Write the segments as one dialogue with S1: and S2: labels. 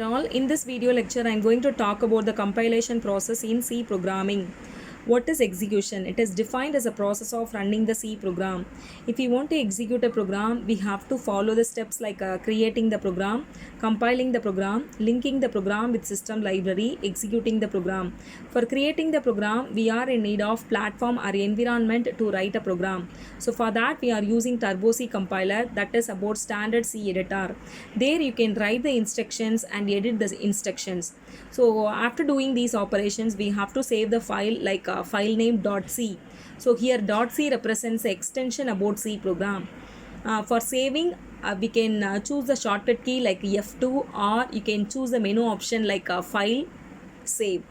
S1: All, in this video lecture, I am going to talk about the compilation process in C programming. What is execution? It is defined as a process of running the C program. If we want to execute a program, we have to follow the steps like creating the program, compiling the program, linking the program with system library, executing the program. For creating the program, we are in need of platform or environment to write a program. So for that, we are using Turbo C compiler, that is about standard C editor. There you can write the instructions and edit the instructions. So after doing these operations, we have to save the file like file name .c. So here .c represents the extension about C program. For saving, we can choose the shortcut key like F2, or you can choose the menu option like file save.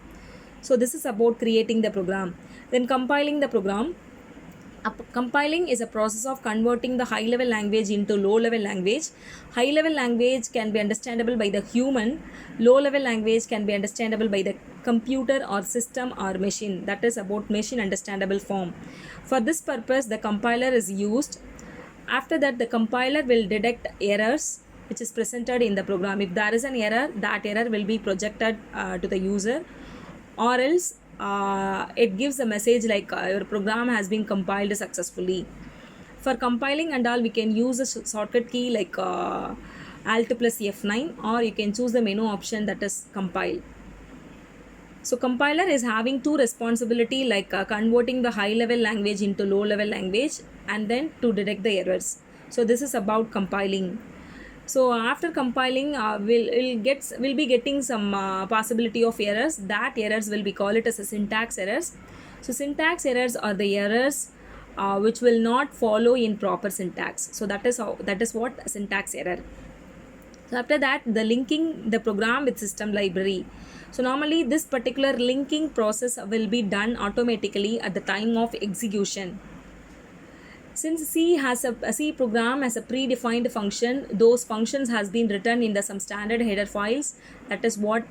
S1: So this is about creating the program. Then compiling the program. Compiling is a process of converting the high level language into low level language. High level language can be understandable by the human. Low level language can be understandable by the computer or system or machine. That is about machine understandable form. For this purpose, the compiler is used. After that, the compiler will detect errors which is presented in the program. If there is an error, that error will be projected to the user, or else it gives a message like your program has been compiled successfully. For compiling and all, we can use a shortcut key like Alt plus F9, or you can choose the menu option that is compile. So compiler is having two responsibility like converting the high level language into low level language and then to detect the errors. So this is about compiling. So after compiling, we'll be getting some possibility of errors. That errors will be called it as a syntax errors. So syntax errors are the errors which will not follow in proper syntax. So that is what syntax error. So after that, the linking the program with system library. So normally this particular linking process will be done automatically at the time of execution. Since C program has a predefined function, those functions has been written in some standard header files. That is what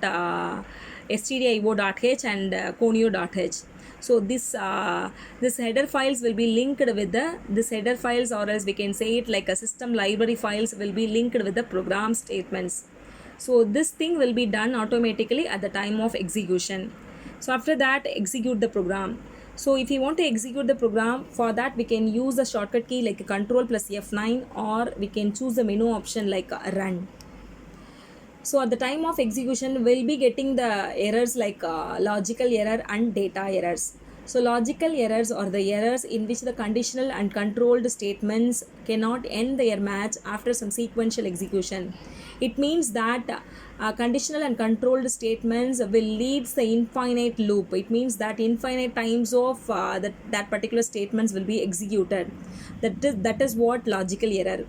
S1: stdio.h and conio.h. So this header files will be linked with this header files, or else we can say it like a system library files will be linked with the program statements. So this thing will be done automatically at the time of execution. So after that, execute the program. So if you want to execute the program, for that we can use the shortcut key like Control plus F9, or we can choose the menu option like run. So at the time of execution, we'll be getting the errors like logical error and data errors. So logical errors are the errors in which the conditional and controlled statements cannot end their match after some sequential execution. It means that conditional and controlled statements will lead the infinite loop. It means that infinite times of that particular statements will be executed. That is what logical error.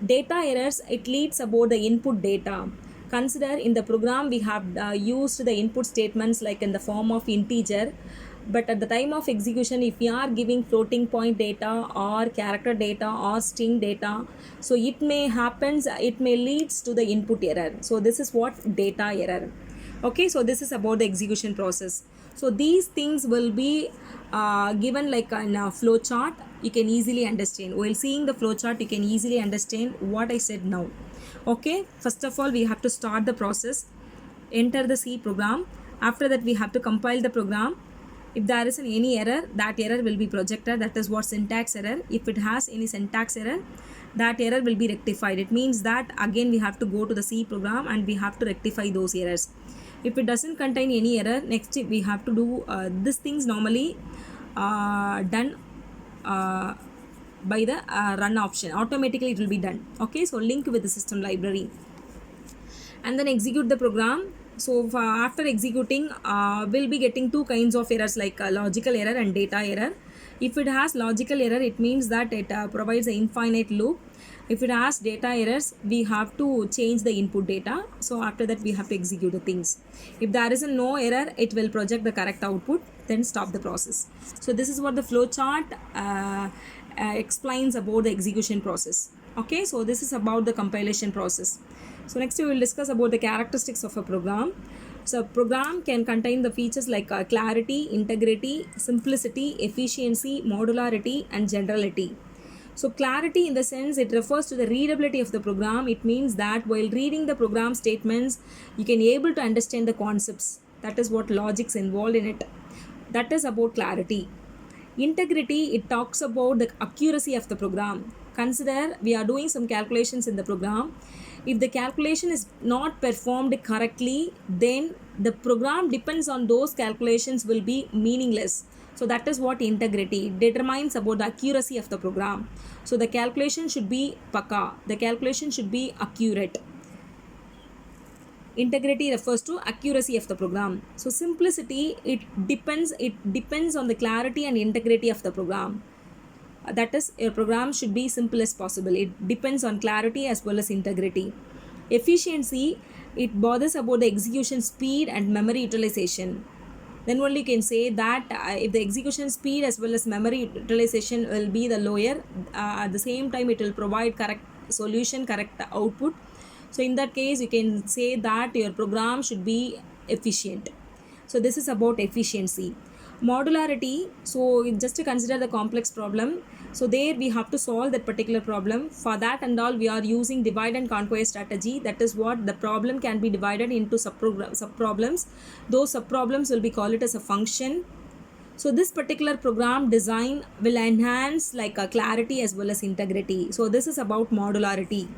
S1: Data errors, it leads about the input data. Consider in the program we have used the input statements like in the form of integer, but at the time of execution, if we are giving floating point data or character data or string data, so it may leads to the input error. So this is what data error. Okay, so this is about the execution process. So these things will be given like in a flow chart. You can easily understand. While seeing the flow chart, you can easily understand what I said now. Okay, first of all, we have to start the process, enter the C program. After that, we have to compile the program. If there is any error, that error will be projected. That is what syntax error. If it has any syntax error, that error will be rectified. It means that again we have to go to the C program and we have to rectify those errors. If it doesn't contain any error, next we have to do these things normally done by the run option. Automatically it will be done. Okay, so link with the system library and then execute the program. So after executing, we'll be getting two kinds of errors like logical error and data error. If it has logical error, it means that it provides an infinite loop. If it has data errors, we have to change the input data. So after that, we have to execute the things. If there is no error, it will project the correct output, then stop the process. So this is what the flow chart explains about the execution process. Okay, so this is about the compilation process. So next we will discuss about the characteristics of a program. So a program can contain the features like clarity, integrity, simplicity, efficiency, modularity and generality. So clarity in the sense it refers to the readability of the program. It means that while reading the program statements, you can able to understand the concepts. That is what logic's involved in it. That is about clarity. Integrity, it talks about the accuracy of the program. Consider we are doing some calculations in the program. If the calculation is not performed correctly, then the program depends on those calculations will be meaningless. So that is what integrity determines about the accuracy of the program. So the calculation should be pakka. The calculation should be accurate. Integrity refers to accuracy of the program. So simplicity, it depends on the clarity and integrity of the program. That is, your program should be simple as possible. It depends on clarity as well as integrity. Efficiency, it bothers about the execution speed and memory utilization. Then only you can say that if the execution speed as well as memory utilization will be the lower, at the same time it will provide correct solution, correct output. So in that case, you can say that your program should be efficient. So this is about efficiency. Modularity, so just to consider the complex problem. So there we have to solve that particular problem. For that and all, we are using divide and conquer strategy. That is what the problem can be divided into sub-problems. Those sub-problems will be called it as a function. So this particular program design will enhance like a clarity as well as integrity. So this is about modularity.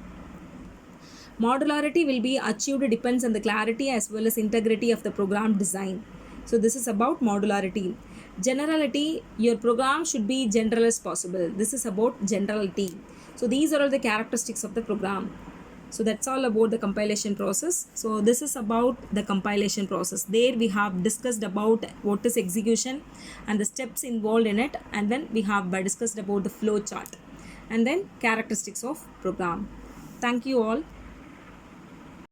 S1: Modularity will be achieved depends on the clarity as well as integrity of the program design. So this is about modularity. Generality, your program should be general as possible. This is about generality. So these are all the characteristics of the program. So that's all about the compilation process. So this is about the compilation process. There we have discussed about what is execution and the steps involved in it, and then we have discussed about the flow chart and then characteristics of program. Thank you all.